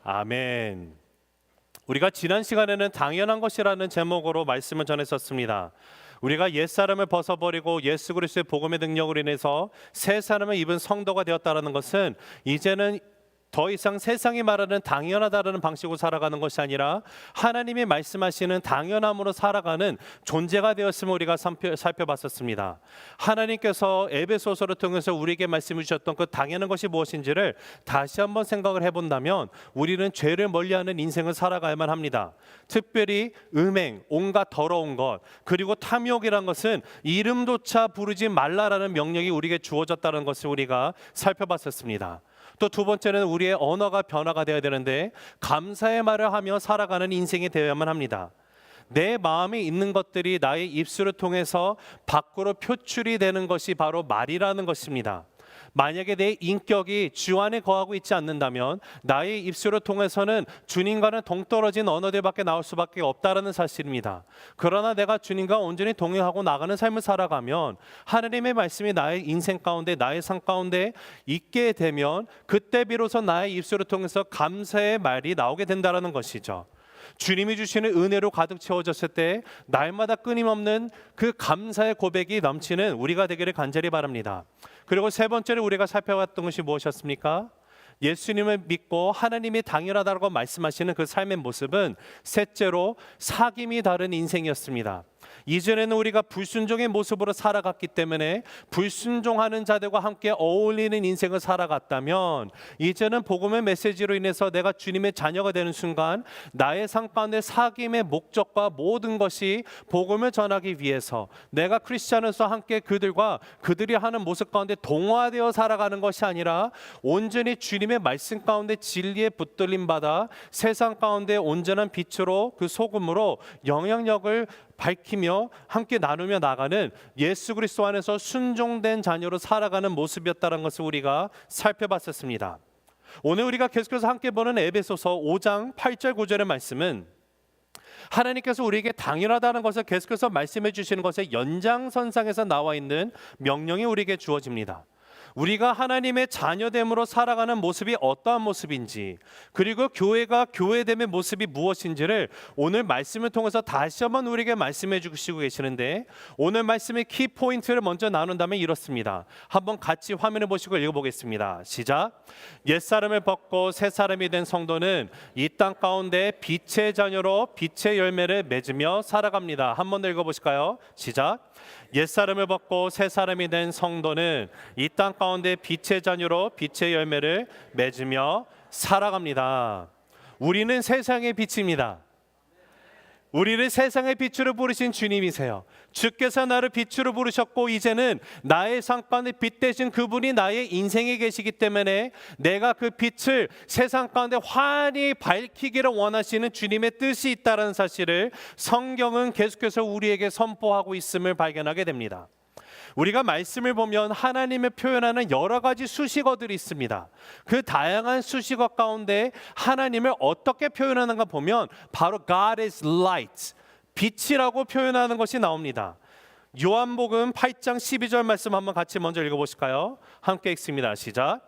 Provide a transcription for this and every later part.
아멘. 우리가 지난 시간에는 당연한 것이라는 제목으로 말씀을 전했었습니다. 우리가 옛사람을 벗어버리고 예수 그리스도의 복음의 능력으로 인해서 새 사람을 입은 성도가 되었다는 것은 이제는 더 이상 세상이 말하는 당연하다는 방식으로 살아가는 것이 아니라 하나님이 말씀하시는 당연함으로 살아가는 존재가 되었음을 우리가 살펴봤었습니다. 하나님께서 에베소서를 통해서 우리에게 말씀해 주셨던 그 당연한 것이 무엇인지를 다시 한번 생각을 해본다면 우리는 죄를 멀리하는 인생을 살아가야만 합니다. 특별히 음행, 온갖 더러운 것, 그리고 탐욕이란 것은 이름조차 부르지 말라라는 명령이 우리에게 주어졌다는 것을 우리가 살펴봤었습니다. 또 두 번째는 우리의 언어가 변화가 되어야 되는데 감사의 말을 하며 살아가는 인생이 되어야만 합니다. 내 마음에 있는 것들이 나의 입술을 통해서 밖으로 표출이 되는 것이 바로 말이라는 것입니다. 만약에 내 인격이 주 안에 거하고 있지 않는다면 나의 입술을 통해서는 주님과는 동떨어진 언어들밖에 나올 수밖에 없다는 사실입니다. 그러나 내가 주님과 온전히 동행하고 나가는 삶을 살아가면 하나님의 말씀이 나의 인생 가운데 나의 삶 가운데 있게 되면 그때 비로소 나의 입술을 통해서 감사의 말이 나오게 된다는 것이죠. 주님이 주시는 은혜로 가득 채워졌을 때 날마다 끊임없는 그 감사의 고백이 넘치는 우리가 되기를 간절히 바랍니다. 그리고 세 번째로 우리가 살펴봤던 것이 무엇이었습니까? 예수님을 믿고 하나님이 당연하다고 말씀하시는 그 삶의 모습은 셋째로 사귐이 다른 인생이었습니다. 이전에는 우리가 불순종의 모습으로 살아갔기 때문에 불순종하는 자들과 함께 어울리는 인생을 살아갔다면 이제는 복음의 메시지로 인해서 내가 주님의 자녀가 되는 순간 나의 삶 가운데 사귐의 목적과 모든 것이 복음을 전하기 위해서 내가 크리스찬으로서 함께 그들이 하는 모습 가운데 동화되어 살아가는 것이 아니라 온전히 주님의 말씀 가운데 진리에 붙들림 받아 세상 가운데 온전한 빛으로 그 소금으로 영향력을 밝히며 함께 나누며 나가는 예수 그리스도 안에서 순종된 자녀로 살아가는 모습이었다는 것을 우리가 살펴봤었습니다. 오늘 우리가 계속해서 함께 보는 에베소서 5장 8절 9절의 말씀은 하나님께서 우리에게 당연하다는 것을 계속해서 말씀해 주시는 것의 연장선상에서 나와 있는 명령이 우리에게 주어집니다. 우리가 하나님의 자녀됨으로 살아가는 모습이 어떠한 모습인지, 그리고 교회가 교회됨의 모습이 무엇인지를 오늘 말씀을 통해서 다시 한번 우리에게 말씀해 주시고 계시는데, 오늘 말씀의 키포인트를 먼저 나눈다면 이렇습니다. 한번 같이 화면을 보시고 읽어보겠습니다. 시작. 옛사람을 벗고 새사람이 된 성도는 이 땅 가운데 빛의 자녀로 빛의 열매를 맺으며 살아갑니다. 한 번 더 읽어보실까요? 시작. 옛사람을 벗고 새사람이 된 성도는 이 땅 가운데 빛의 자녀로 빛의 열매를 맺으며 살아갑니다. 우리는 세상의 빛입니다. 우리를 세상의 빛으로 부르신 주님이세요. 주께서 나를 빛으로 부르셨고 이제는 나의 삶 가운데 빛 되신 그분이 나의 인생에 계시기 때문에 내가 그 빛을 세상 가운데 환히 밝히기를 원하시는 주님의 뜻이 있다는 사실을 성경은 계속해서 우리에게 선포하고 있음을 발견하게 됩니다. 우리가 말씀을 보면 하나님을 표현하는 여러 가지 수식어들이 있습니다. 그 다양한 수식어 가운데 하나님을 어떻게 표현하는가 보면 바로 God is light, 빛이라고 표현하는 것이 나옵니다. 요한복음 8장 12절 말씀 한번 같이 먼저 읽어보실까요? 함께 읽습니다. 시작.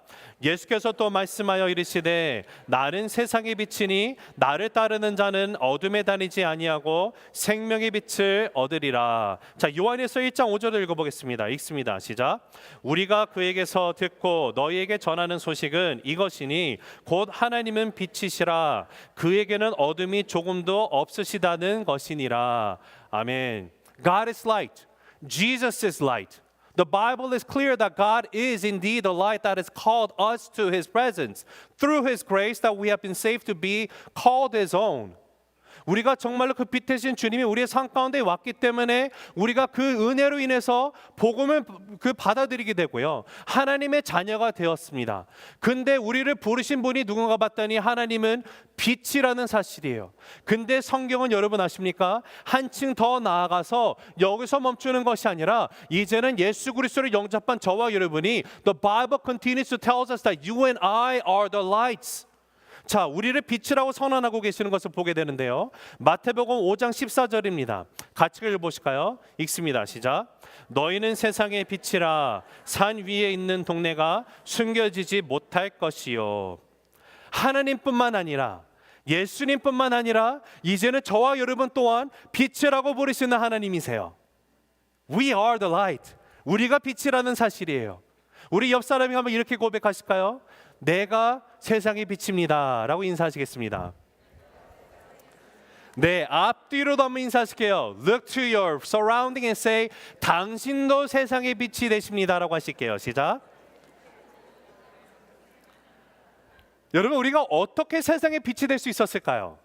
예수께서 또 말씀하여 이르시되 나는 세상의 빛이니 나를 따르는 자는 어둠에 다니지 아니하고 생명의 빛을 얻으리라. 자, 요한에서 1장 5절을 읽어보겠습니다. 읽습니다. 시작. 우리가 그에게서 듣고 너희에게 전하는 소식은 이것이니 곧 하나님은 빛이시라 그에게는 어둠이 조금도 없으시다는 것이니라. 아멘. God is light. Jesus is light. The Bible is clear that God is indeed the light that has called us to His presence. Through His grace that we have been saved to be called His own. 우리가 정말로 그 빛 되신 주님이 우리의 삶 가운데 왔기 때문에 우리가 그 은혜로 인해서 복음을 받아들이게 되고요. 하나님의 자녀가 되었습니다. 근데 우리를 부르신 분이 누군가 봤더니 하나님은 빛이라는 사실이에요. 근데 성경은 여러분 아십니까? 한층 더 나아가서 여기서 멈추는 것이 아니라 이제는 예수 그리스도를 영접한 저와 여러분이 The Bible continues to tell us that you and I are the lights. 자, 우리를 빛이라고 선언하고 계시는 것을 보게 되는데요. 마태복음 5장 14절입니다. 같이 읽어보실까요? 읽습니다. 시작. 너희는 세상의 빛이라 산 위에 있는 동네가 숨겨지지 못할 것이요. 하나님뿐만 아니라 예수님뿐만 아니라 이제는 저와 여러분 또한 빛이라고 부르시는 하나님이세요. We are the light. 우리가 빛이라는 사실이에요. 우리 옆 사람이 한번 이렇게 고백하실까요? 내가 세상의 빛입니다 라고 인사하시겠습니다. 네, 앞뒤로도 한번 인사하실게요. Look to your surrounding and say, 당신도 세상의 빛이 되십니다 라고 하실게요. 시작. 여러분, 우리가 어떻게 세상의 빛이 될 수 있었을까요?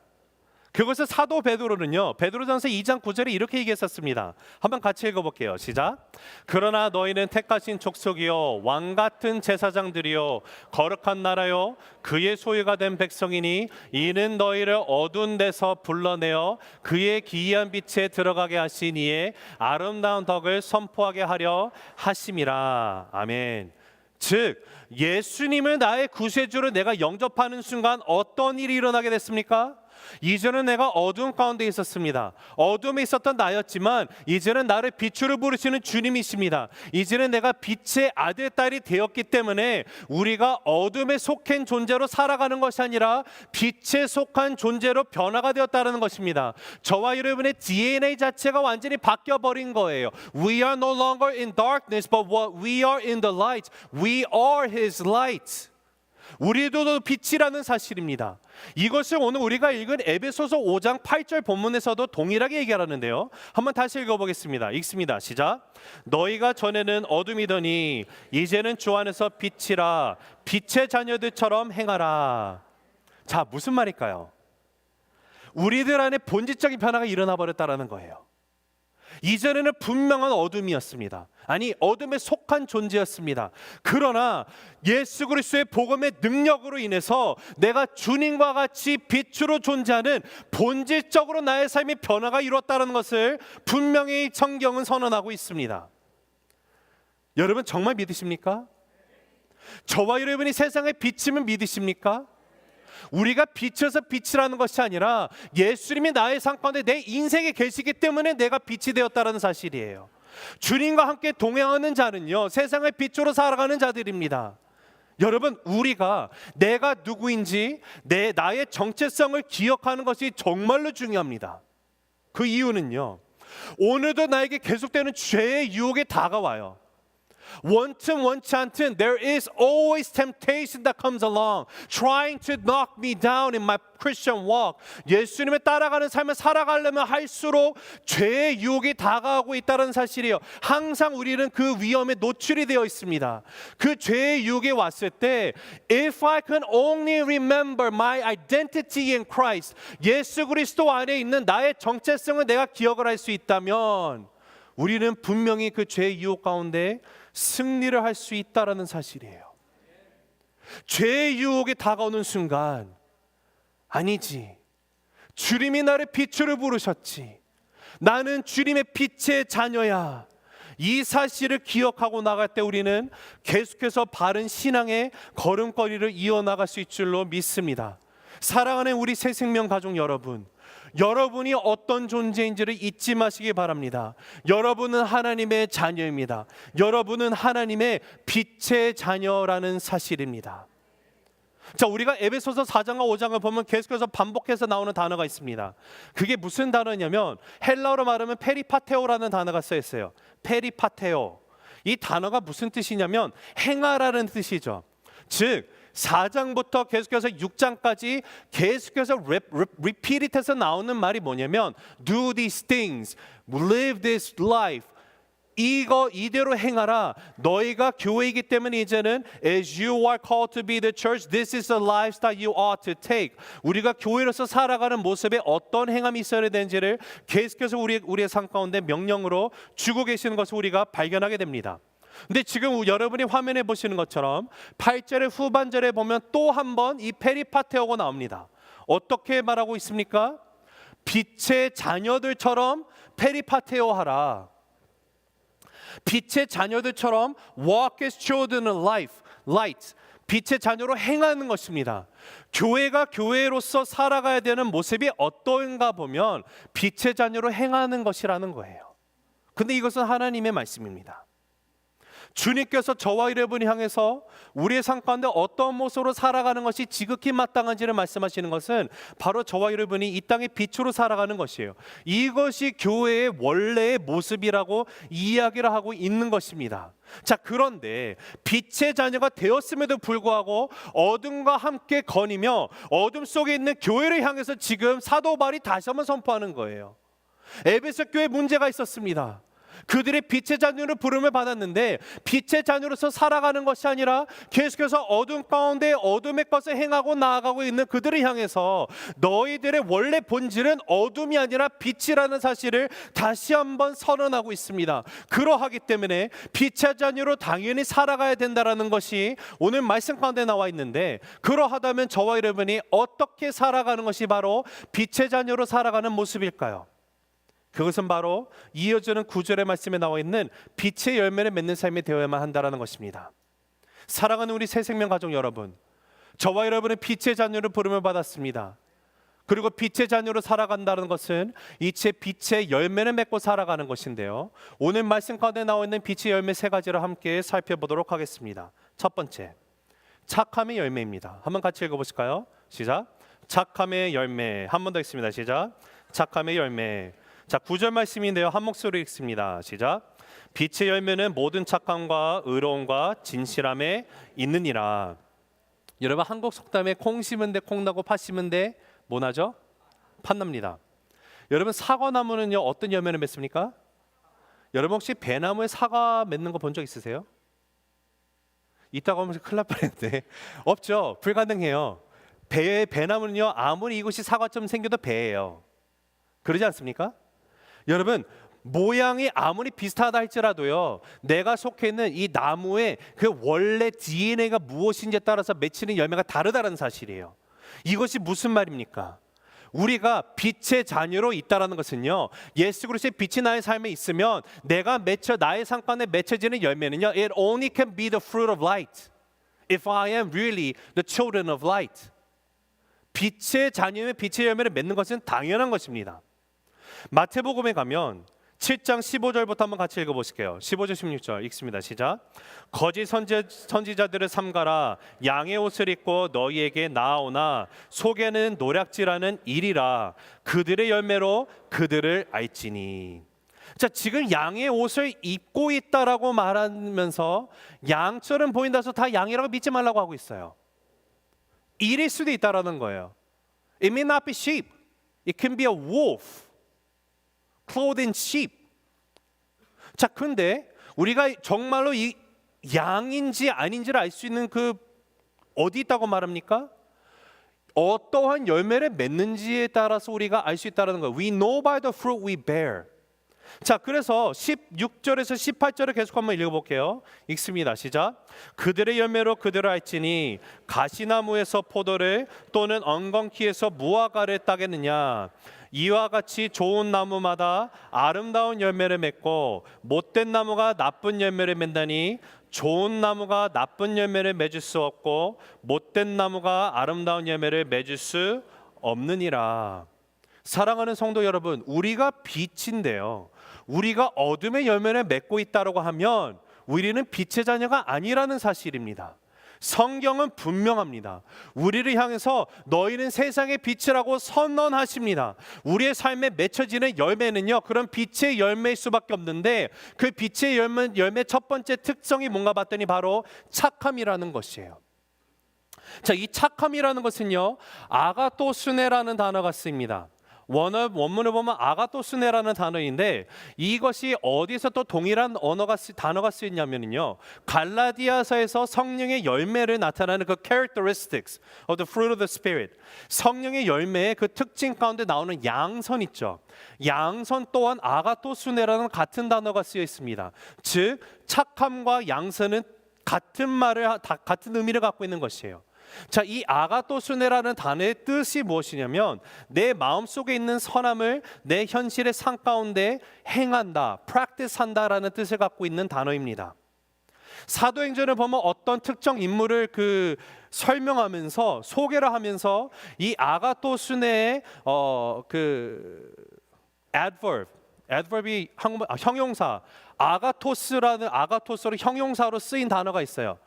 그것을 사도 베드로는요, 베드로전서 2장 9절에 이렇게 얘기했었습니다. 한번 같이 읽어볼게요. 시작. 그러나 너희는 택하신 족속이요 왕 같은 제사장들이요 거룩한 나라요 그의 소유가 된 백성이니 이는 너희를 어두운 데서 불러내어 그의 기이한 빛에 들어가게 하신 이의 아름다운 덕을 선포하게 하려 하심이라. 아멘. 즉 예수님을 나의 구세주로 내가 영접하는 순간 어떤 일이 일어나게 됐습니까? 이전은 내가 어두운 가운데 있었습니다. 어둠에 있었던 나였지만 이제는 나를 빛으로 부르시는 주님이십니다. 이제는 내가 빛의 아들 딸이 되었기 때문에 우리가 어둠에 속한 존재로 살아가는 것이 아니라 빛에 속한 존재로 변화가 되었다는 것입니다. 저와 여러분의 DNA 자체가 완전히 바뀌어 버린 거예요. We are no longer in darkness, but we are in the light. We are His light. 우리도 빛이라는 사실입니다. 이것을 오늘 우리가 읽은 에베소서 5장 8절 본문에서도 동일하게 얘기하는데요. 한번 다시 읽어보겠습니다. 읽습니다. 시작. 너희가 전에는 어둠이더니 이제는 주 안에서 빛이라. 빛의 자녀들처럼 행하라. 자, 무슨 말일까요? 우리들 안에 본질적인 변화가 일어나 버렸다는 거예요. 이전에는 분명한 어둠이었습니다. 아니, 어둠에 속한 존재였습니다. 그러나 예수 그리스도의 복음의 능력으로 인해서 내가 주님과 같이 빛으로 존재하는 본질적으로 나의 삶의 변화가 이루었다는 것을 분명히 성경은 선언하고 있습니다. 여러분 정말 믿으십니까? 저와 여러분이 세상의 빛임을 믿으십니까? 우리가 빛에서 빛이라는 것이 아니라 예수님이 나의 삶 가운데 내 인생에 계시기 때문에 내가 빛이 되었다는 사실이에요. 주님과 함께 동행하는 자는요 세상의 빛으로 살아가는 자들입니다. 여러분, 우리가 내가 누구인지 나의 정체성을 기억하는 것이 정말로 중요합니다. 그 이유는요, 오늘도 나에게 계속되는 죄의 유혹이 다가와요. 원튼 원치 않든 there is always temptation that comes along trying to knock me down in my Christian walk. 예수님을 따라가는 삶을 살아가려면 할수록 죄의 유혹이 다가오고 있다는 사실이에요. 항상 우리는 그 위험에 노출이 되어 있습니다. 그 죄의 유혹이 왔을 때 if I can only remember my identity in Christ, 예수 그리스도 안에 있는 나의 정체성을 내가 기억을 할 수 있다면 우리는 분명히 그 죄의 유혹 가운데 승리를 할 수 있다라는 사실이에요. 죄의 유혹이 다가오는 순간, 아니지, 주님이 나를 빛으로 부르셨지, 나는 주님의 빛의 자녀야, 이 사실을 기억하고 나갈 때 우리는 계속해서 바른 신앙의 걸음걸이를 이어나갈 수 있을 줄로 믿습니다. 사랑하는 우리 새생명 가족 여러분, 여러분이 어떤 존재인지를 잊지 마시기 바랍니다. 여러분은 하나님의 자녀입니다. 여러분은 하나님의 빛의 자녀라는 사실입니다. 자, 우리가 에베소서 4장과 5장을 보면 계속해서 반복해서 나오는 단어가 있습니다. 그게 무슨 단어냐면 헬라어로 말하면 페리파테오라는 단어가 쓰여 있어요. 페리파테오. 이 단어가 무슨 뜻이냐면 행하라는 뜻이죠. 즉 4장부터 계속해서 6장까지 계속해서 repeated해서 나오는 말이 뭐냐면 do these things, live this life. 이대로 행하라. 너희가 교회이기 때문에 이제는 as you are called to be the church, this is the lifestyle you ought to take. 우리가 교회로서 살아가는 모습에 어떤 행함이 있어야 되는지를 계속해서 우리의 삶 가운데 명령으로 주고 계시는 것을 우리가 발견하게 됩니다. 근데 지금 여러분이 화면에 보시는 것처럼 8절의 후반절에 보면 또 한 번 이 페리파테오가 나옵니다. 어떻게 말하고 있습니까? 빛의 자녀들처럼 페리파테오 하라. 빛의 자녀들처럼 walk as children of light. 빛의 자녀로 행하는 것입니다. 교회가 교회로서 살아가야 되는 모습이 어떤가 보면 빛의 자녀로 행하는 것이라는 거예요. 근데 이것은 하나님의 말씀입니다. 주님께서 저와 여러분을 향해서 우리의 삶 가운데 어떤 모습으로 살아가는 것이 지극히 마땅한지를 말씀하시는 것은 바로 저와 여러분이 이 땅의 빛으로 살아가는 것이에요. 이것이 교회의 원래의 모습이라고 이야기를 하고 있는 것입니다. 자, 그런데 빛의 자녀가 되었음에도 불구하고 어둠과 함께 거니며 어둠 속에 있는 교회를 향해서 지금 사도 바울이 다시 한번 선포하는 거예요. 에베소 교회에 문제가 있었습니다. 그들이 빛의 자녀로 부름을 받았는데 빛의 자녀로서 살아가는 것이 아니라 계속해서 어둠 가운데 어둠의 것을 행하고 나아가고 있는 그들을 향해서 너희들의 원래 본질은 어둠이 아니라 빛이라는 사실을 다시 한번 선언하고 있습니다. 그러하기 때문에 빛의 자녀로 당연히 살아가야 된다라는 것이 오늘 말씀 가운데 나와 있는데, 그러하다면 저와 여러분이 어떻게 살아가는 것이 바로 빛의 자녀로 살아가는 모습일까요? 그것은 바로 이어지는 9절의 말씀에 나와 있는 빛의 열매를 맺는 삶이 되어야만 한다는 것입니다. 사랑하는 우리 새생명 가족 여러분, 저와 여러분은 빛의 자녀로 부름을 받았습니다. 그리고 빛의 자녀로 살아간다는 것은 이체 빛의 열매를 맺고 살아가는 것인데요, 오늘 말씀 가운데 나와 있는 빛의 열매 세 가지를 함께 살펴보도록 하겠습니다. 첫 번째, 착함의 열매입니다. 한번 같이 읽어보실까요? 시작. 착함의 열매. 한 번 더 읽습니다. 시작. 착함의 열매. 자, 9절 말씀인데요, 한 목소리 읽습니다. 시작. 빛의 열매는 모든 착함과 의로움과 진실함에 있느니라. 여러분, 한국 속담에 콩 심은 데 콩 나고 팥 심은 데 뭐 나죠? 팥 납니다. 여러분, 사과나무는요 어떤 열매를 맺습니까? 여러분 혹시 배나무에 사과 맺는 거 본 적 있으세요? 있다고 하면 큰일 날 뻔했는데 없죠. 불가능해요. 배나무는요 아무리 이것이 사과처럼 생겨도 배예요. 그러지 않습니까? 여러분, 모양이 아무리 비슷하다 할지라도요, 내가 속해 있는 이 나무의 그 원래 DNA가 무엇인지에 따라서 맺히는 열매가 다르다는 사실이에요. 이것이 무슨 말입니까? 우리가 빛의 자녀로 있다라는 것은요, 예수 그리스도의 빛이 나의 삶에 있으면 내가 나의 삶 가운데 맺혀지는 열매는요, it only can be the fruit of light if I am really the children of light. 빛의 자녀의 빛의 열매를 맺는 것은 당연한 것입니다. 마태복음에 가면 7장 15절부터 한번 같이 읽어보실게요. 15절 16절 읽습니다. 시작. 거짓 선지자들을 삼가라. 양의 옷을 입고 너희에게 나아오나 속에는 노략질하는 일이라. 그들의 열매로 그들을 알지니. 자, 지금 양의 옷을 입고 있다라고 말하면서 양처럼 보인다서 다 양이라고 믿지 말라고 하고 있어요. 일일 수도 있다라는 거예요. It may not be sheep. It can be a wolf. clothed in sheep. 자, 근데 우리가 정말로 이 양인지 아닌지를 알 수 있는 그 어디 있다고 말합니까? 어떠한 열매를 맺는지에 따라서 우리가 알 수 있다는 거예요. We know by the fruit we bear. 자, 그래서 16절에서 18절을 계속 한번 읽어볼게요. 읽습니다. 시작. 그들의 열매로 그들을 알지니 가시나무에서 포도를 또는 엉겅퀴에서 무화과를 따겠느냐. 이와 같이 좋은 나무마다 아름다운 열매를 맺고 못된 나무가 나쁜 열매를 맺다니 좋은 나무가 나쁜 열매를 맺을 수 없고 못된 나무가 아름다운 열매를 맺을 수 없느니라. 사랑하는 성도 여러분, 우리가 빛인데요, 우리가 어둠의 열매를 맺고 있다고 하면 우리는 빛의 자녀가 아니라는 사실입니다. 성경은 분명합니다. 우리를 향해서 너희는 세상의 빛이라고 선언하십니다. 우리의 삶에 맺혀지는 열매는요, 그런 빛의 열매일 수밖에 없는데 그 빛의 열매 첫 번째 특성이 뭔가 봤더니 바로 착함이라는 것이에요. 자, 이 착함이라는 것은요, 아가토스네라는 단어가 쓰입니다. 원문을 보면 아가토스네라는 단어인데 이것이 어디서 또 동일한 단어가 쓰였냐면요, 갈라디아서에서 성령의 열매를 나타내는 그 characteristics of the fruit of the spirit, 성령의 열매의 그 특징 가운데 나오는 양선 있죠. 양선 또한 아가토스네라는 같은 단어가 쓰여 있습니다. 즉 착함과 양선은 같은 의미를 갖고 있는 것이에요. 자, 이 아가토스네라는 단어의 뜻이 무엇이냐면 내 마음속에 있는 선함을 내 현실의 삶 가운데 행한다, practice한다라는 뜻을 갖고 있는 단어입니다. 사도행전을 보면 어떤 특정 인물을 설명하면서 소개를 하면서 이 아가토스네의 adverb, adverb이 형용사 아가토스로 형용사로 쓰인 단어가 있어요.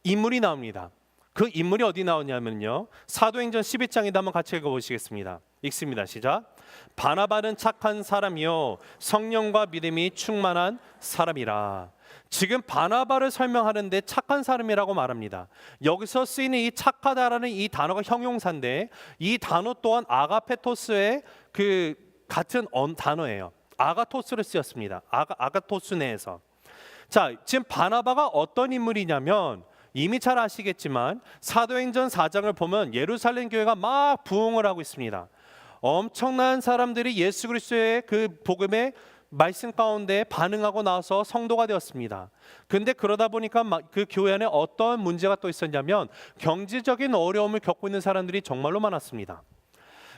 인물이 나옵니다. 그 인물이 어디 나오냐면요, 사도행전 12장인데 한번 같이 읽어보시겠습니다. 읽습니다. 시작. 바나바는 착한 사람이요 성령과 믿음이 충만한 사람이라. 지금 바나바를 설명하는데 착한 사람이라고 말합니다. 여기서 쓰이는 이 착하다라는 이 단어가 형용사인데, 이 단어 또한 아가페토스의 그 같은 단어예요. 아가토스를 쓰였습니다. 아가토스 내에서. 자, 지금 바나바가 어떤 인물이냐면, 이미 잘 아시겠지만 사도행전 4장을 보면 예루살렘 교회가 막 부흥을 하고 있습니다. 엄청난 사람들이 예수 그리스도의 그 복음의 말씀 가운데 반응하고 나서 성도가 되었습니다. 근데 그러다 보니까 그 교회 안에 어떤 문제가 또 있었냐면, 경제적인 어려움을 겪고 있는 사람들이 정말로 많았습니다.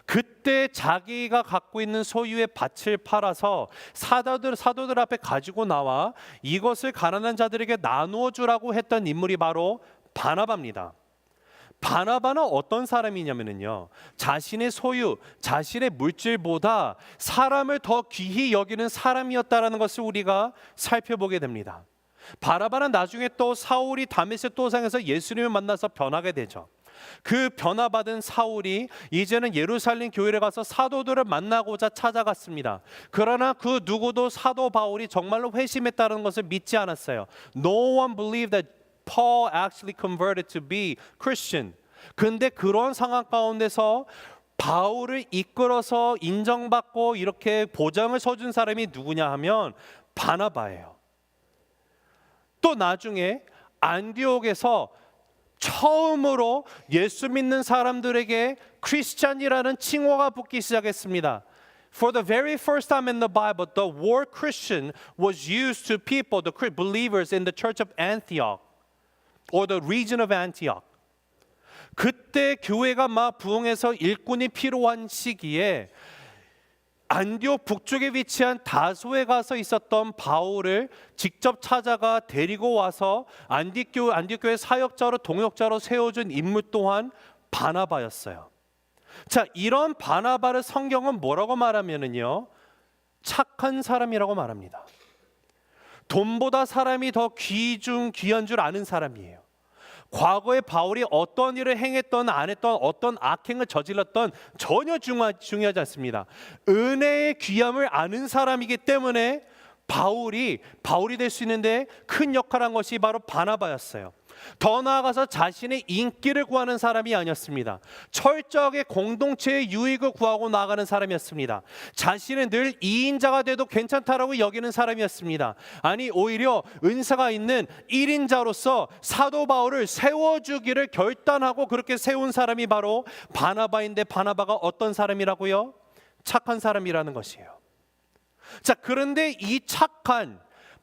그때 자기가 갖고 있는 소유의 밭을 팔아서 사도들 앞에 가지고 나와 이것을 가난한 자들에게 나누어 주라고 했던 인물이 바로 바나바입니다. 바나바는 어떤 사람이냐면요, 자신의 소유, 자신의 물질보다 사람을 더 귀히 여기는 사람이었다라는 것을 우리가 살펴보게 됩니다. 바나바는 나중에 또 사울이 다메섹 도상에서 예수님을 만나서 변하게 되죠. 그 변화받은 사울이 이제는 예루살렘 교회를 가서 사도들을 만나고자 찾아갔습니다. 그러나 그 누구도 사도 바울이 정말로 회심했다는 것을 믿지 않았어요. No one believed that Paul actually converted to be Christian. 근데 그런 상황 가운데서 바울을 이끌어서 인정받고 이렇게 보장을 서준 사람이 누구냐 하면 바나바예요. 또 나중에 안디옥에서 처음으로 예수 믿는 사람들에게 크리스찬이라는 칭호가 붙기 시작했습니다. For the very first time in the Bible, the word Christian was used to people, the believers in the church of Antioch or the region of Antioch. 그때 교회가 막 부흥해서 일꾼이 필요한 시기에 안디옥 북쪽에 위치한 다소에 가서 있었던 바울을 직접 찾아가 데리고 와서 안디옥교회 사역자로 동역자로 세워준 인물 또한 바나바였어요. 자, 이런 바나바를 성경은 뭐라고 말하면은요, 착한 사람이라고 말합니다. 돈보다 사람이 더 귀한 줄 아는 사람이에요. 과거에 바울이 어떤 일을 행했던 안 했던 어떤 악행을 저질렀던 전혀 중요하지 않습니다. 은혜의 귀함을 아는 사람이기 때문에 바울이 될 수 있는데 큰 역할을 한 것이 바로 바나바였어요. 더 나아가서 자신의 인기를 구하는 사람이 아니었습니다. 철저하게 공동체의 유익을 구하고 나아가는 사람이었습니다. 자신은 늘 2인자가 돼도 괜찮다라고 여기는 사람이었습니다. 아니, 오히려 은사가 있는 1인자로서 사도 바울을 세워주기를 결단하고 그렇게 세운 사람이 바로 바나바인데, 바나바가 어떤 사람이라고요? 착한 사람이라는 것이에요. 자, 그런데 이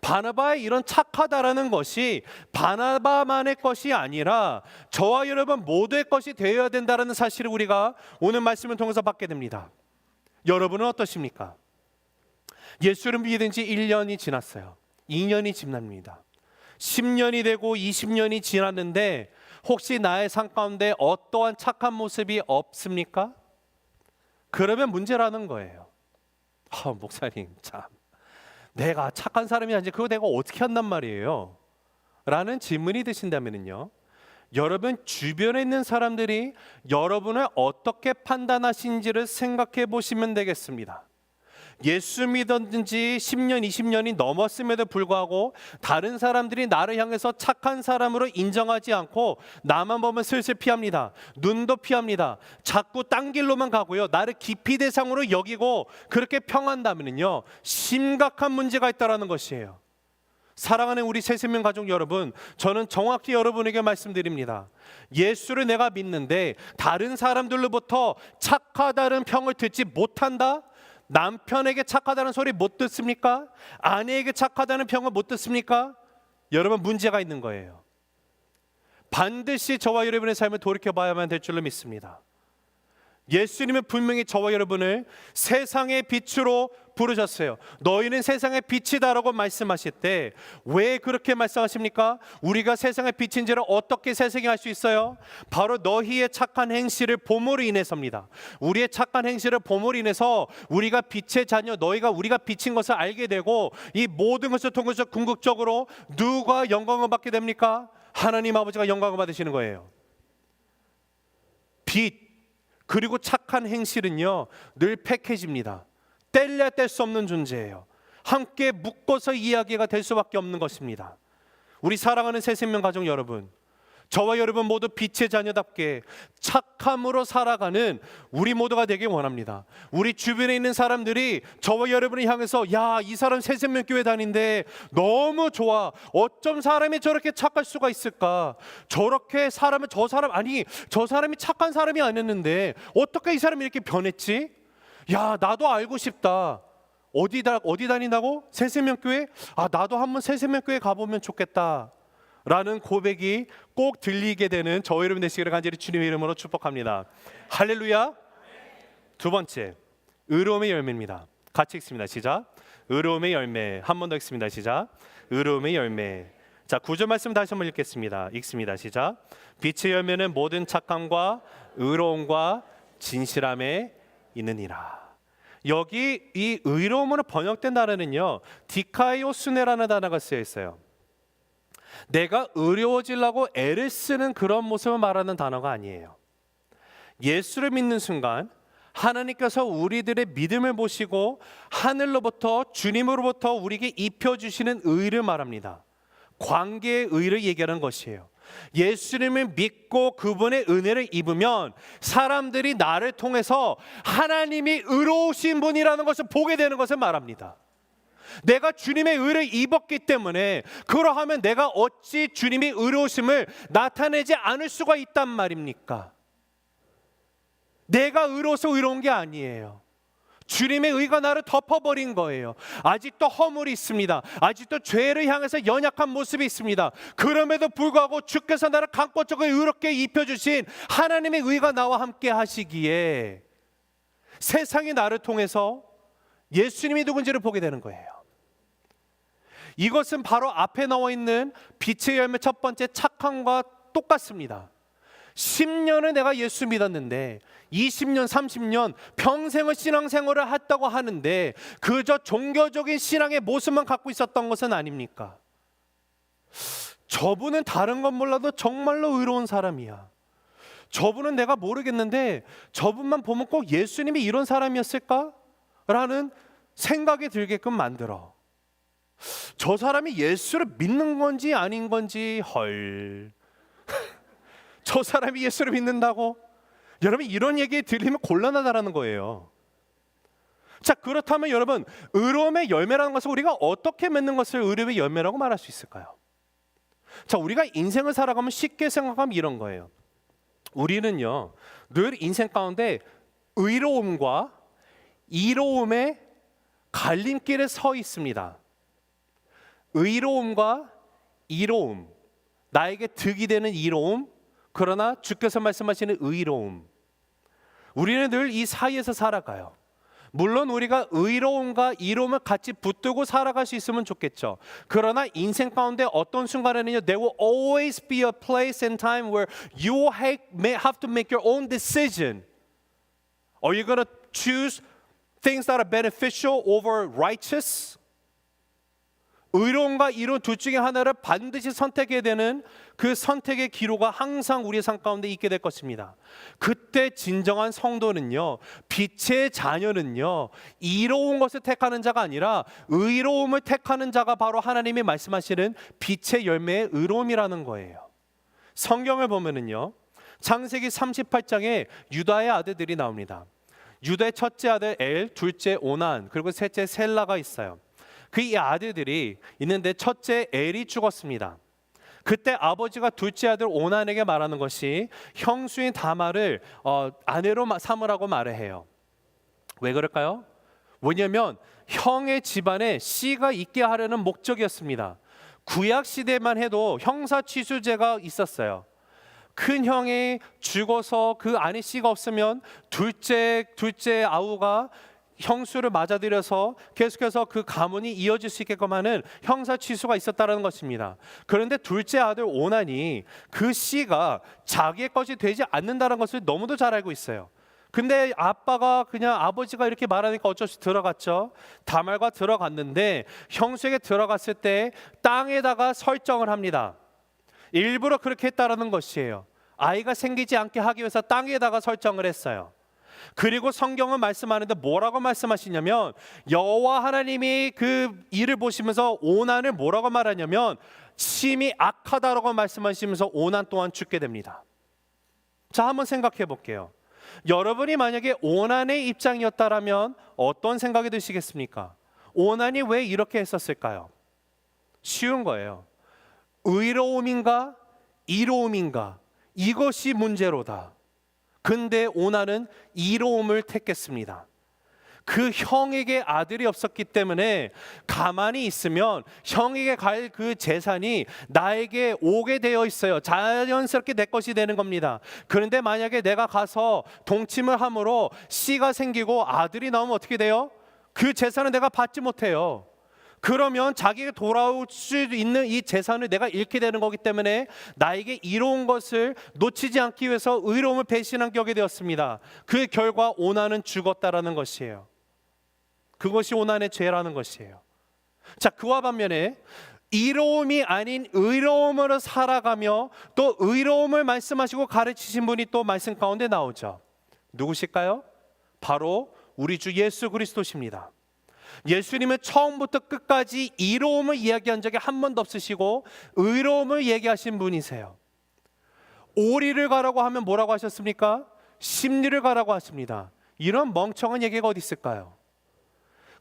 바나바의 이런 착하다라는 것이 바나바만의 것이 아니라 저와 여러분 모두의 것이 되어야 된다는 사실을 우리가 오늘 말씀을 통해서 받게 됩니다. 여러분은 어떠십니까? 예수를 믿은 지 1년이 지났어요. 2년이 지납니다. 10년이 되고 20년이 지났는데 혹시 나의 삶 가운데 어떠한 착한 모습이 없습니까? 그러면 문제라는 거예요. 목사님 참, 내가 착한 사람이 아닌지 그거 내가 어떻게 한단 말이에요? 라는 질문이 드신다면요, 여러분 주변에 있는 사람들이 여러분을 어떻게 판단하신지를 생각해 보시면 되겠습니다. 예수 믿은 지 10년, 20년이 넘었음에도 불구하고 다른 사람들이 나를 향해서 착한 사람으로 인정하지 않고 나만 보면 슬슬 피합니다. 눈도 피합니다. 자꾸 딴 길로만 가고요. 나를 기피 대상으로 여기고 그렇게 평한다면요, 심각한 문제가 있다는 것이에요. 사랑하는 우리 새생명 가족 여러분, 저는 정확히 여러분에게 말씀드립니다. 예수를 내가 믿는데 다른 사람들로부터 착하다는 평을 듣지 못한다? 남편에게 착하다는 소리 못 듣습니까? 아내에게 착하다는 평을 못 듣습니까? 여러분, 문제가 있는 거예요. 반드시 저와 여러분의 삶을 돌이켜봐야만 될 줄로 믿습니다. 예수님은 분명히 저와 여러분을 세상의 빛으로 부르셨어요. 너희는 세상의 빛이다라고 말씀하실 때 왜 그렇게 말씀하십니까? 우리가 세상의 빛인지를 어떻게 세상이 알 수 있어요? 바로 너희의 착한 행실을 봄으로 인해서입니다. 우리의 착한 행실을 봄으로 인해서 우리가 빛의 자녀, 우리가 빛인 것을 알게 되고 이 모든 것을 통해서 궁극적으로 누가 영광을 받게 됩니까? 하나님 아버지가 영광을 받으시는 거예요. 빛 그리고 착한 행실은요 늘 패키지입니다. 뗄래야 뗄 수 없는 존재예요. 함께 묶어서 이야기가 될 수밖에 없는 것입니다. 우리 사랑하는 새생명 가족 여러분, 저와 여러분 모두 빛의 자녀답게 착함으로 살아가는 우리 모두가 되길 원합니다. 우리 주변에 있는 사람들이 저와 여러분을 향해서 야, 이 사람 새생명교회 다니는데 너무 좋아. 어쩜 사람이 저렇게 착할 수가 있을까? 저렇게 저 사람이 착한 사람이 아니었는데 어떻게 이 사람이 이렇게 변했지? 야, 나도 알고 싶다. 어디 다닌다고? 새생명교회? 나도 한번 새생명교회 가보면 좋겠다 라는 고백이 꼭 들리게 되는 저와 여러분 되시기를 간절히 주님의 이름으로 축복합니다. 할렐루야. 두 번째, 의로움의 열매입니다. 같이 읽습니다. 시작. 의로움의 열매. 한 번 더 읽습니다. 시작. 의로움의 열매. 자, 9절 말씀 다시 한번 읽겠습니다. 읽습니다. 시작. 빛의 열매는 모든 착함과 의로움과 진실함에 있느니라. 여기 이 의로움으로 번역된 단어는요 디카이오스네라는 단어가 쓰여 있어요. 내가 의로워지려고 애를 쓰는 그런 모습을 말하는 단어가 아니에요. 예수를 믿는 순간 하나님께서 우리들의 믿음을 보시고 하늘로부터 주님으로부터 우리에게 입혀주시는 의를 말합니다. 관계의 의를 얘기하는 것이에요. 예수님을 믿고 그분의 은혜를 입으면 사람들이 나를 통해서 하나님이 의로우신 분이라는 것을 보게 되는 것을 말합니다. 내가 주님의 의를 입었기 때문에 그러하면 내가 어찌 주님의 의로우심을 나타내지 않을 수가 있단 말입니까? 내가 의로워서 의로운 게 아니에요. 주님의 의가 나를 덮어버린 거예요. 아직도 허물이 있습니다. 아직도 죄를 향해서 연약한 모습이 있습니다. 그럼에도 불구하고 주께서 나를 강권적으로 의롭게 입혀주신 하나님의 의가 나와 함께 하시기에 세상이 나를 통해서 예수님이 누군지를 보게 되는 거예요. 이것은 바로 앞에 나와 있는 빛의 열매 첫 번째 착함과 똑같습니다. 10년을 내가 예수 믿었는데 20년, 30년 평생을 신앙생활을 했다고 하는데 그저 종교적인 신앙의 모습만 갖고 있었던 것은 아닙니까? 저분은 다른 건 몰라도 정말로 의로운 사람이야. 저분은 내가 모르겠는데 저분만 보면 꼭 예수님이 이런 사람이었을까? 라는 생각이 들게끔 만들어. 저 사람이 예수를 믿는 건지 아닌 건지 헐. 저 사람이 예수를 믿는다고? 여러분 이런 얘기 들리면 곤란하다라는 거예요. 자, 그렇다면 여러분 의로움의 열매라는 것을 우리가 어떻게 맺는 것을 의로움의 열매라고 말할 수 있을까요? 자, 우리가 인생을 살아가면 쉽게 생각하면 이런 거예요. 우리는요 늘 인생 가운데 의로움과 이로움의 갈림길에 서 있습니다. 의로움과 이로움, 나에게 득이 되는 이로움, 그러나 주께서 말씀하시는 의로움, 우리는 늘 이 사이에서 살아가요. 물론 우리가 의로움과 이로움을 같이 붙들고 살아갈 수 있으면 좋겠죠. 그러나 인생 가운데 어떤 순간에는요 There will always be a place and time where you have to make your own decision. Are you going to choose things that are beneficial over righteous? 의로움과 이로움 둘 중에 하나를 반드시 선택해야 되는 그 선택의 기로가 항상 우리의 삶 가운데 있게 될 것입니다. 그때 진정한 성도는요 빛의 자녀는요 이로운 것을 택하는 자가 아니라 의로움을 택하는 자가 바로 하나님이 말씀하시는 빛의 열매의 의로움이라는 거예요. 성경을 보면은요 창세기 38장에 유다의 아들들이 나옵니다. 유다의 첫째 아들 엘, 둘째 오난, 그리고 셋째 셀라가 있어요. 그 이 아들들이 있는데 첫째 엘이 죽었습니다. 그때 아버지가 둘째 아들 오난에게 말하는 것이 형수인 다말을 아내로 삼으라고 말을 해요. 왜 그럴까요? 왜냐하면 형의 집안에 씨가 있게 하려는 목적이었습니다. 구약 시대만 해도 형사취수제가 있었어요. 큰 형이 죽어서 그 안에 씨가 없으면 둘째 아우가 형수를 맞아들여서 계속해서 그 가문이 이어질 수 있게끔 하는 형사 취소가 있었다는 것입니다. 그런데 둘째 아들 오난이 그 씨가 자기의 것이 되지 않는다는 것을 너무도 잘 알고 있어요. 근데 아빠가 그냥 아버지가 이렇게 말하니까 어쩔 수 들어갔죠. 다말과 들어갔는데 형수에게 들어갔을 때 땅에다가 설정을 합니다. 일부러 그렇게 했다라는 것이에요. 아이가 생기지 않게 하기 위해서 땅에다가 설정을 했어요. 그리고 성경은 말씀하는데 뭐라고 말씀하시냐면 여호와 하나님이 그 일을 보시면서 오난을 뭐라고 말하냐면 심히 악하다라고 말씀하시면서 오난 또한 죽게 됩니다. 자, 한번 생각해 볼게요. 여러분이 만약에 오난의 입장이었다라면 어떤 생각이 드시겠습니까? 오난이 왜 이렇게 했었을까요? 쉬운 거예요. 의로움인가 이로움인가, 이것이 문제로다. 근데 오난은 이로움을 택했습니다. 그 형에게 아들이 없었기 때문에 가만히 있으면 형에게 갈 그 재산이 나에게 오게 되어 있어요. 자연스럽게 내 것이 되는 겁니다. 그런데 만약에 내가 가서 동침을 함으로 씨가 생기고 아들이 나오면 어떻게 돼요? 그 재산은 내가 받지 못해요. 그러면 자기에게 돌아올 수 있는 이 재산을 내가 잃게 되는 거기 때문에 나에게 이로운 것을 놓치지 않기 위해서 의로움을 배신한 격이 되었습니다. 그 결과 오난은 죽었다라는 것이에요. 그것이 오난의 죄라는 것이에요. 자, 그와 반면에 이로움이 아닌 의로움으로 살아가며 또 의로움을 말씀하시고 가르치신 분이 또 말씀 가운데 나오죠. 누구실까요? 바로 우리 주 예수 그리스도십니다. 예수님은 처음부터 끝까지 이로움을 이야기한 적이 한 번도 없으시고 의로움을 얘기하신 분이세요. 오리를 가라고 하면 뭐라고 하셨습니까? 십리를 가라고 하십니다. 이런 멍청한 얘기가 어디 있을까요?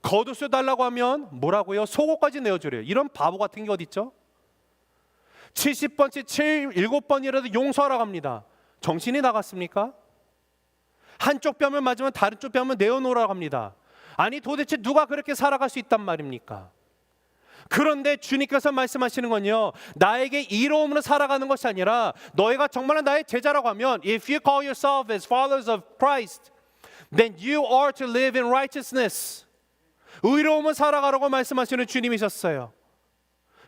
겉옷을 달라고 하면 뭐라고요? 속옷까지 내어주래요. 이런 바보 같은 게 어디 있죠? 70번째 7번이라도 용서하라고 합니다. 정신이 나갔습니까? 한쪽 뺨을 맞으면 다른 쪽 뺨을 내어놓으라고 합니다. 아니 도대체 누가 그렇게 살아갈 수 있단 말입니까? 그런데 주님께서 말씀하시는 건요, 나에게 이로움으로 살아가는 것이 아니라 너희가 정말 나의 제자라고 하면 If you call yourself as followers of Christ, then you are to live in righteousness. 의로움을 살아가라고 말씀하시는 주님이셨어요.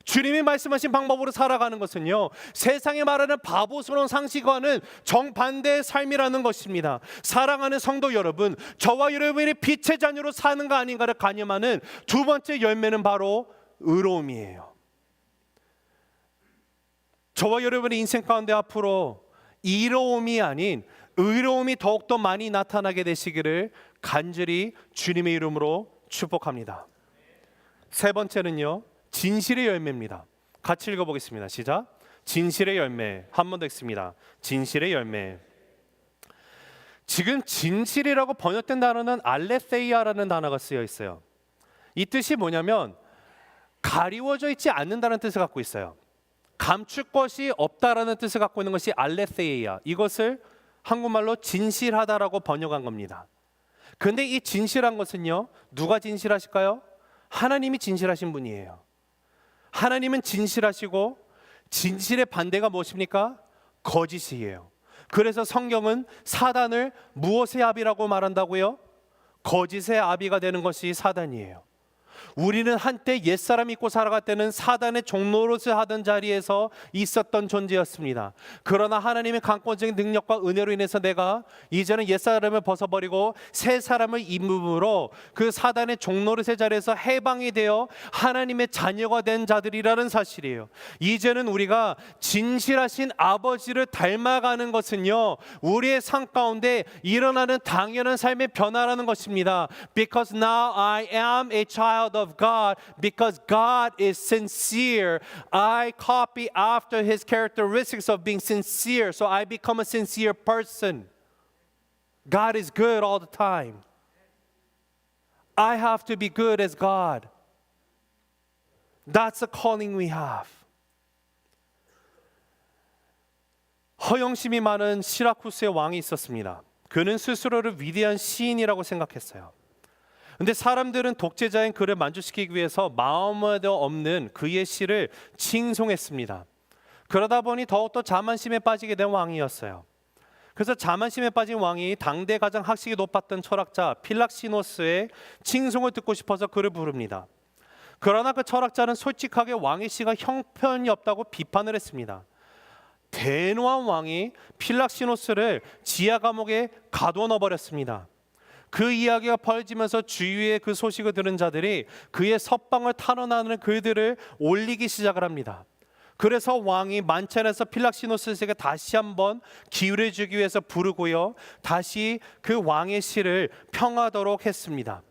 주님이 말씀하신 방법으로 살아가는 것은요, 세상에 말하는 바보스러운 상식과는 정반대의 삶이라는 것입니다. 사랑하는 성도 여러분, 저와 여러분이 빛의 자녀로 사는가 아닌가를 가늠하는 두 번째 열매는 바로 의로움이에요. 저와 여러분의 인생 가운데 앞으로 이로움이 아닌 의로움이 더욱더 많이 나타나게 되시기를 간절히 주님의 이름으로 축복합니다. 세 번째는요, 진실의 열매입니다. 같이 읽어보겠습니다. 시작. 진실의 열매. 한 번 더 읽습니다. 진실의 열매. 지금 진실이라고 번역된 단어는 알레세이아라는 단어가 쓰여 있어요. 이 뜻이 뭐냐면 가리워져 있지 않는다는 뜻을 갖고 있어요. 감출 것이 없다라는 뜻을 갖고 있는 것이 알레세이아. 이것을 한국말로 진실하다라고 번역한 겁니다. 근데 이 진실한 것은요, 누가 진실하실까요? 하나님이 진실하신 분이에요. 하나님은 진실하시고 진실의 반대가 무엇입니까? 거짓이에요. 그래서 성경은 사단을 무엇의 아비라고 말한다고요? 거짓의 아비가 되는 것이 사단이에요. 우리는 한때 옛사람 믿고 살아갈 때는 사단의 종노릇을 하던 자리에서 있었던 존재였습니다. 그러나 하나님의 강권적인 능력과 은혜로 인해서 내가 이제는 옛사람을 벗어버리고 새 사람을 입음으로 그 사단의 종노릇의 자리에서 해방이 되어 하나님의 자녀가 된 자들이라는 사실이에요. 이제는 우리가 진실하신 아버지를 닮아가는 것은요, 우리의 삶 가운데 일어나는 당연한 삶의 변화라는 것입니다. Because now I am a child of God, because God is sincere. I copy after His characteristics of being sincere, so I become a sincere person. God is good all the time. I have to be good as God. That's the calling we have. 허영심이 많은 시라쿠스의 왕이 있었습니다. 그는 스스로를 위대한 시인이라고 생각했어요. 근데 사람들은 독재자인 그를 만족시키기 위해서 마음에도 없는 그의 시를 칭송했습니다. 그러다 보니 더욱더 자만심에 빠지게 된 왕이었어요. 그래서 자만심에 빠진 왕이 당대 가장 학식이 높았던 철학자 필락시노스의 칭송을 듣고 싶어서 그를 부릅니다. 그러나 그 철학자는 솔직하게 왕의 시가 형편이 없다고 비판을 했습니다. 대노한 왕이 필락시노스를 지하 감옥에 가둬 버렸습니다. 그 이야기가 퍼지면서 주위에 그 소식을 들은 자들이 그의 석방을 탄원하는 글들을 올리기 시작을 합니다. 그래서 왕이 만찬에서 필락시노스에게 다시 한번 기회를 주기 위해서 부르고요, 다시 그 왕의 시를 평하도록 했습니다.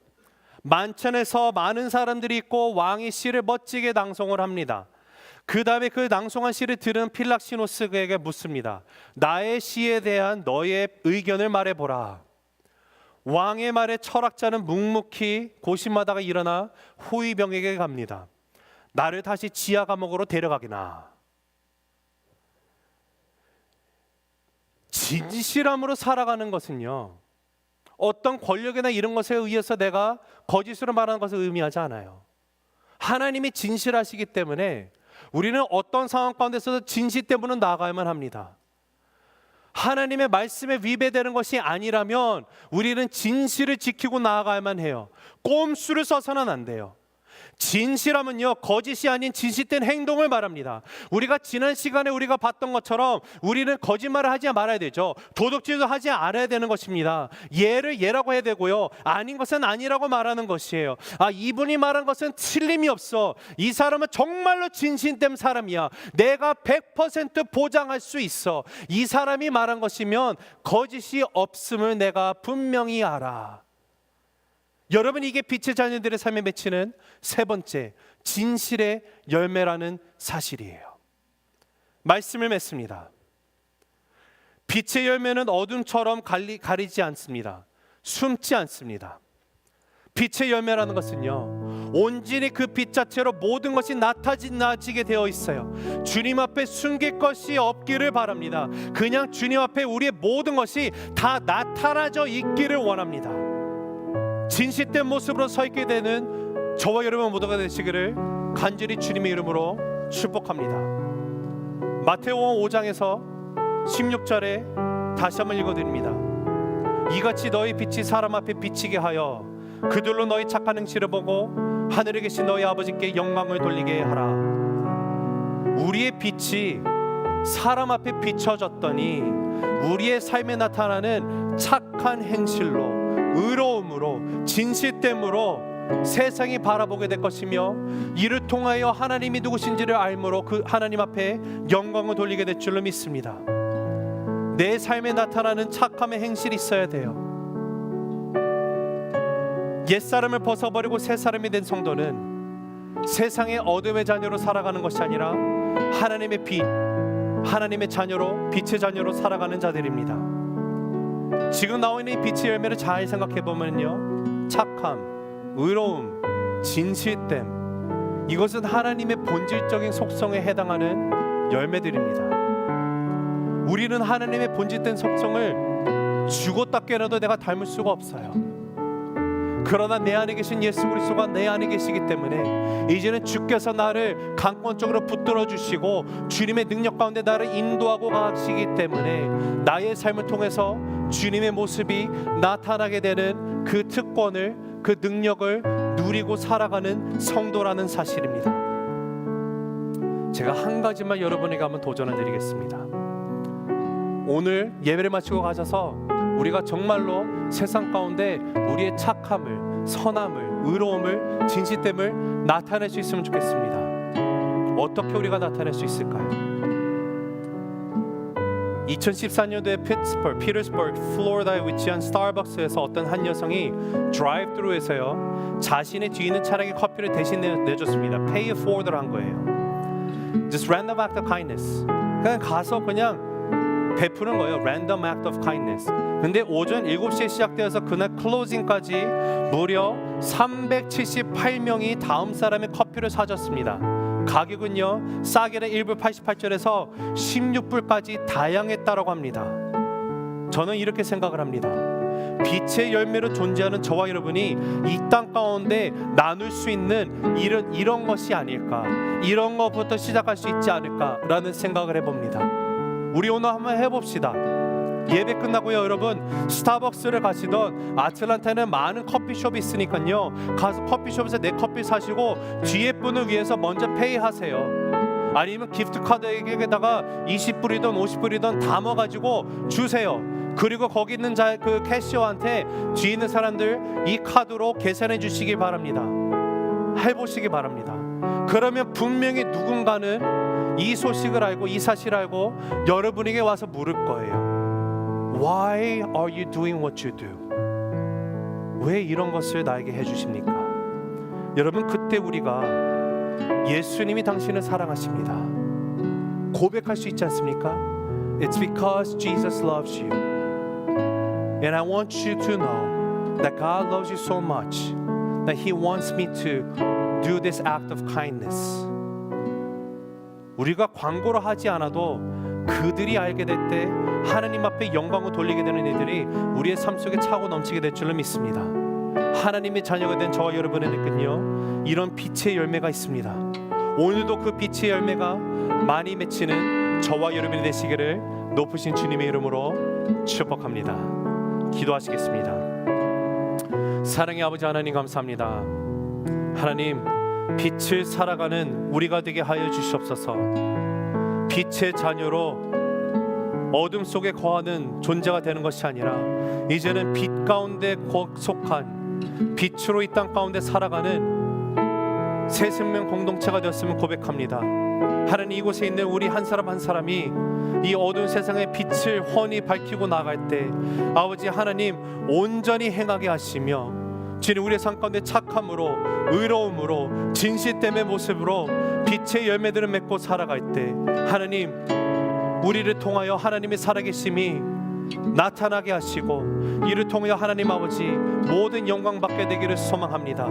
만찬에서 많은 사람들이 있고 왕의 시를 멋지게 낭송을 합니다. 그 다음에 그 낭송한 시를 들은 필락시노스에게 묻습니다. 나의 시에 대한 너의 의견을 말해보라. 왕의 말에 철학자는 묵묵히 고심하다가 일어나 호위병에게 갑니다. 나를 다시 지하 감옥으로 데려가기나. 진실함으로 살아가는 것은요, 어떤 권력이나 이런 것에 의해서 내가 거짓으로 말하는 것을 의미하지 않아요. 하나님이 진실하시기 때문에 우리는 어떤 상황 가운데서도 진실 때문에 나아가야만 합니다. 하나님의 말씀에 위배되는 것이 아니라면 우리는 진실을 지키고 나아가야만 해요. 꼼수를 써서는 안 돼요. 진실함은요, 거짓이 아닌 진실된 행동을 말합니다. 우리가 지난 시간에 우리가 봤던 것처럼 우리는 거짓말을 하지 말아야 되죠. 도둑질도 하지 않아야 되는 것입니다. 예를 예라고 해야 되고요, 아닌 것은 아니라고 말하는 것이에요. 이분이 말한 것은 틀림이 없어. 이 사람은 정말로 진실된 사람이야. 내가 100% 보장할 수 있어. 이 사람이 말한 것이면 거짓이 없음을 내가 분명히 알아. 여러분, 이게 빛의 자녀들의 삶에 맺히는 세 번째 진실의 열매라는 사실이에요. 말씀을 맺습니다. 빛의 열매는 어둠처럼 가리지 않습니다. 숨지 않습니다. 빛의 열매라는 것은요, 온전히 그 빛 자체로 모든 것이 나타나지게 되어 있어요. 주님 앞에 숨길 것이 없기를 바랍니다. 그냥 주님 앞에 우리의 모든 것이 다 나타나져 있기를 원합니다. 진실된 모습으로 서 있게 되는 저와 여러분 모두가 되시기를 간절히 주님의 이름으로 축복합니다. 마태복음 5장에서 16절에 다시 한번 읽어드립니다. 이같이 너희 빛이 사람 앞에 비치게 하여 그들로 너희 착한 행실을 보고 하늘에 계신 너희 아버지께 영광을 돌리게 하라. 우리의 빛이 사람 앞에 비춰졌더니 우리의 삶에 나타나는 착한 행실로, 의로움으로, 진실됨으로 세상이 바라보게 될 것이며, 이를 통하여 하나님이 누구신지를 알므로 그 하나님 앞에 영광을 돌리게 될 줄로 믿습니다. 내 삶에 나타나는 착함의 행실이 있어야 돼요. 옛사람을 벗어버리고 새사람이 된 성도는 세상의 어둠의 자녀로 살아가는 것이 아니라 하나님의 빛, 하나님의 자녀로, 빛의 자녀로 살아가는 자들입니다. 지금 나와 있는 이 빛의 열매를 잘 생각해 보면요, 착함, 의로움, 진실됨, 이것은 하나님의 본질적인 속성에 해당하는 열매들입니다. 우리는 하나님의 본질된 속성을 죽었다 깨어나도 내가 닮을 수가 없어요. 그러나 내 안에 계신 예수 그리스도가 내 안에 계시기 때문에 이제는 주께서 나를 강권적으로 붙들어 주시고 주님의 능력 가운데 나를 인도하고 가시기 때문에 나의 삶을 통해서 주님의 모습이 나타나게 되는 그 특권을, 그 능력을 누리고 살아가는 성도라는 사실입니다. 제가 한 가지만 여러분에게 한번 도전을 드리겠습니다. 오늘 예배를 마치고 가셔서 우리가 정말로 세상 가운데 우리의 착함을, 선함을, 의로움을, 진실됨을 나타낼 수 있으면 좋겠습니다. 어떻게 우리가 나타낼 수 있을까요? 2014년도에 피터스버그, 플로리다에 위치한 스타벅스에서 어떤 한 여성이 드라이브트루에서요, 자신의 뒤에 있는 차량에 커피를 대신 내줬습니다. Pay it forward를 한 거예요. Just random act of kindness. 그냥 가서 그냥 베푸는 거예요. Random act of kindness. 근데 오전 7시에 시작되어서 그날 클로징까지 무려 378명이 다음 사람의 커피를 사줬습니다. 가격은요, 싸게는 1불 88절에서 16불까지 다양했다고 합니다. 저는 이렇게 생각을 합니다. 빛의 열매로 존재하는 저와 여러분이 이 땅 가운데 나눌 수 있는 이런 것이 아닐까, 이런 것부터 시작할 수 있지 않을까라는 생각을 해봅니다. 우리 오늘 한번 해봅시다. 예배 끝나고요, 여러분 스타벅스를 가시던 아틀란타에는 많은 커피숍이 있으니까요, 가서 커피숍에서 내 커피 사시고 뒤에 분을 위해서 먼저 페이하세요. 아니면 기프트카드에다가 20불이든 50불이든 담아가지고 주세요. 그리고 거기 있는 그 캐시어한테 뒤에 있는 사람들 이 카드로 계산해 주시기 바랍니다. 해보시기 바랍니다. 그러면 분명히 누군가는 이 소식을 알고, 이 사실을 알고 여러분에게 와서 물을 거예요. Why are you doing what you do? 왜 이런 것을 나에게 해주십니까? 여러분, 그때 우리가 예수님이 당신을 사랑하십니다 고백할 수 있지 않습니까? It's because Jesus loves you. And I want you to know that God loves you so much that He wants me to do this act of kindness. 우리가 광고를 하지 않아도 그들이 알게 될 때 하나님 앞에 영광을 돌리게 되는 일들이 우리의 삶 속에 차고 넘치게 될 줄로 믿습니다. 하나님의 자녀가 된 저와 여러분에게는요, 이런 빛의 열매가 있습니다. 오늘도 그 빛의 열매가 많이 맺히는 저와 여러분이 되시기를 높으신 주님의 이름으로 축복합니다. 기도하시겠습니다. 사랑의 아버지 하나님, 감사합니다. 하나님, 빛을 살아가는 우리가 되게 하여 주시옵소서. 빛의 자녀로 어둠 속에 거하는 존재가 되는 것이 아니라 이제는 빛 가운데 속한 빛으로 이 땅 가운데 살아가는 새 생명 공동체가 되었음을 고백합니다. 하나님, 이곳에 있는 우리 한 사람 한 사람이 이 어두운 세상의 빛을 훤히 밝히고 나갈 때 아버지 하나님 온전히 행하게 하시며, 주님 우리의 삶 가운데 착함으로, 의로움으로, 진실됨의 모습으로 빛의 열매들을 맺고 살아갈 때 하나님, 우리를 통하여 하나님의 살아계심이 나타나게 하시고 이를 통하여 하나님 아버지 모든 영광 받게 되기를 소망합니다.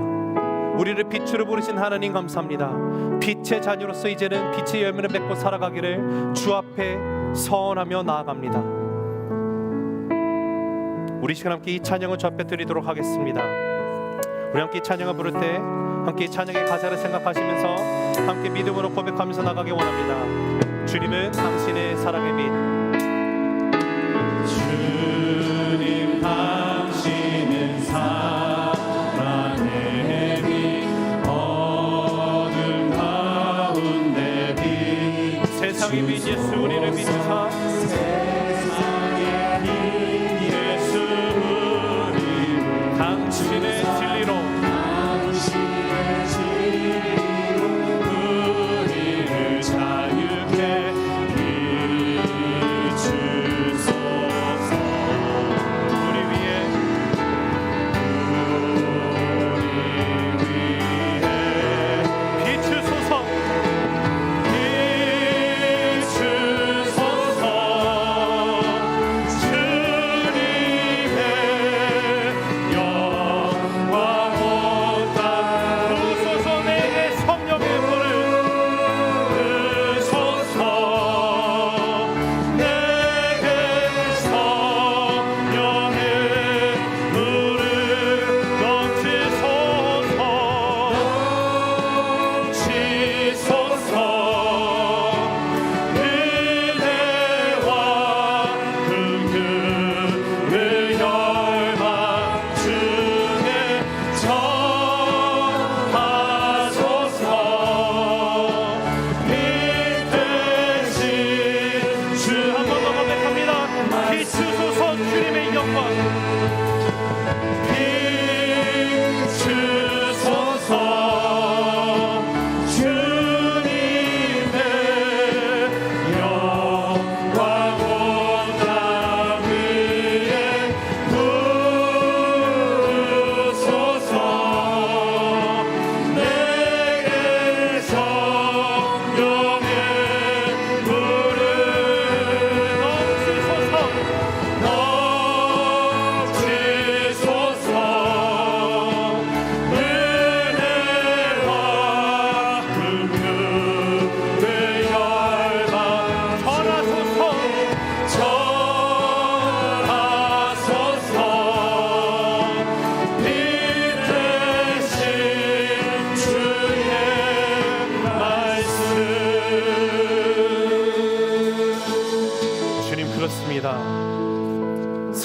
우리를 빛으로 부르신 하나님 감사합니다. 빛의 자녀로서 이제는 빛의 열매를 맺고 살아가기를 주 앞에 서원하며 나아갑니다. 우리 시간 함께 이 찬양을 주 앞에 드리도록 하겠습니다. 우리 함께 이 찬양을 부를 때 함께 이 찬양의 가사를 생각하시면서 함께 믿음으로 고백하면서 나가기 원합니다. 주님은 당신의 사랑의 빛. 주님 당신은 사랑의 빛, 어둠 가운데 빛. 세상의 빛 예수 우리를 비추사. 세상의 빛 예수 우리를 당신의 진리로 우리를 자유케 비추소서. 우리 위에 비추소서. 비추소서. 주님의 영광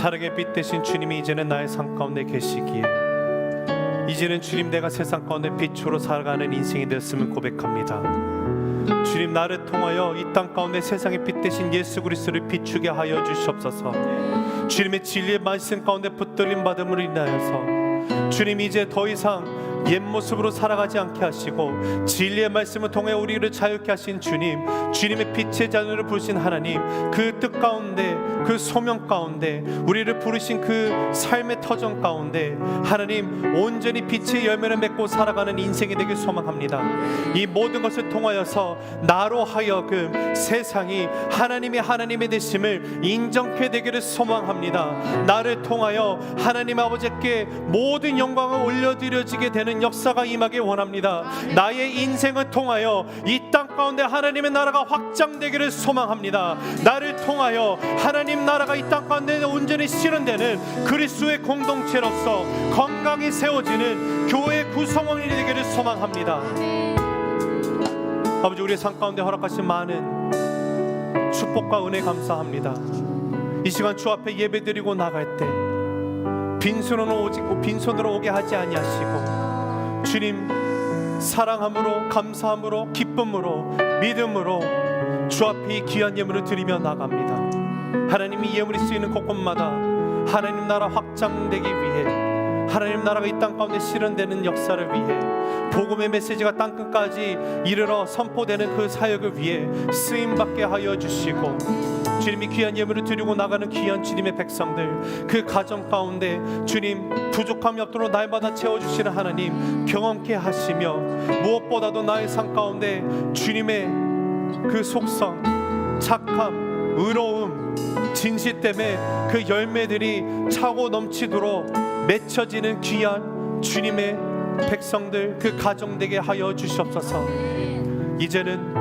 사랑의 빛 되신 주님이 이제는 나의 삶 가운데 계시기에 이제는 주님 내가 세상 가운데 빛으로 살아가는 인생이 되었음을 고백합니다. 주님 나를 통하여 이 땅 가운데 세상의 빛 되신 예수 그리스도를 비추게 하여 주시옵소서. 주님의 진리의 말씀 가운데 붙들림 받음으로 인하여서 주님 이제 더 이상 옛 모습으로 살아가지 않게 하시고 진리의 말씀을 통해 우리를 자유케 하신 주님, 주님의 빛의 자녀를 부르신 하나님, 그 뜻 가운데 그 소명 가운데 우리를 부르신 그 삶의 터전 가운데 하나님 온전히 빛의 열매를 맺고 살아가는 인생이 되길 소망합니다. 이 모든 것을 통하여서 나로 하여금 세상이 하나님의 되심을 인정케 되기를 소망합니다. 나를 통하여 하나님 아버지께 모든 영광을 올려드려지게 되는 역사가 임하길 원합니다. 나의 인생을 통하여 이 땅 가운데 하나님의 나라가 확장되기를 소망합니다. 나를 통하여 하나님 나라가 이 땅 가운데 온전히 실현되는 그리스도의 공동체로서 건강히 세워지는 교회 구성원이 되기를 소망합니다. 아버지 우리의 삶 가운데 허락하신 많은 축복과 은혜 감사합니다. 이 시간 주 앞에 예배드리고 나갈 때 빈손으로 오게 하지 아니하시고 주님 사랑함으로 감사함으로 기쁨으로 믿음으로 주 앞에 이 귀한 예물을 드리며 나갑니다. 하나님이 예물이 쓰이는 곳곳마다 하나님 나라 확장되기 위해 하나님 나라가 이 땅 가운데 실현되는 역사를 위해 복음의 메시지가 땅끝까지 이르러 선포되는 그 사역을 위해 쓰임받게 하여 주시고 주님이 귀한 예물을 드리고 나가는 귀한 주님의 백성들 그 가정 가운데 주님 부족함이 없도록 날마다 채워주시는 하나님 경험케 하시며 무엇보다도 나의 삶 가운데 주님의 그 속성 착함 의로움 진실 때문에 그 열매들이 차고 넘치도록 맺혀지는 귀한 주님의 백성들 그 가정 되게 하여 주시옵소서. 이제는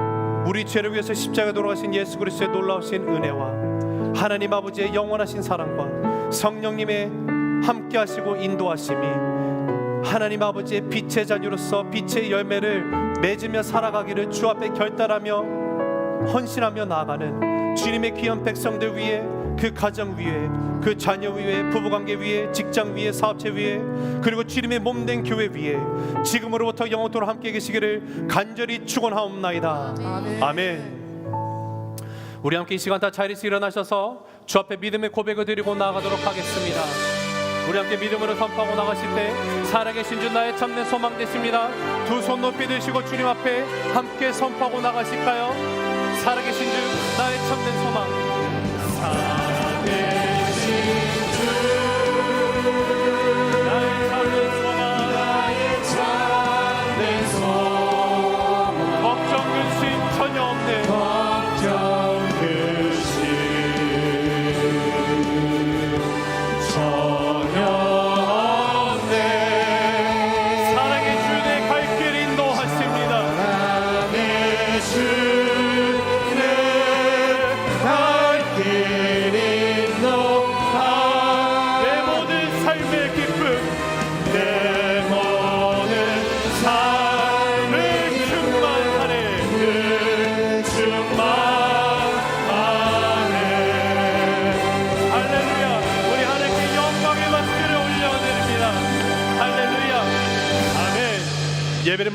우리 죄를 위해서 십자가에 돌아가신 예수 그리스도의 놀라우신 은혜와 하나님 아버지의 영원하신 사랑과 성령님의 함께 하시고 인도하심이 하나님 아버지의 빛의 자녀로서 빛의 열매를 맺으며 살아가기를 주 앞에 결단하며 헌신하며 나아가는 주님의 귀한 백성들 위해 그 가정 위에 그 자녀 위에 부부관계 위에 직장 위에 사업체 위에 그리고 주님의 몸된 교회 위에 지금으로부터 영원토록 함께 계시기를 간절히 축원하옵나이다. 아멘. 우리 함께 이 시간 다 자리에서 일어나셔서 주 앞에 믿음의 고백을 드리고 나아가도록 하겠습니다. 우리 함께 믿음으로 선포하고 나가실 때 살아계신 주 나의 참된 소망 되십니다. 두 손 높이 드시고 주님 앞에 함께 선포하고 나가실까요? 살아계신 주 나의 참된 소망 살아계신 주 나의 참된 소망 나의 참된 소망 걱정 근심 전혀 없네 걱정 근심 전혀 없네 사랑의 주 내 갈 길 인도하십니다. 사랑의 주 내 모든 삶의 기쁨 내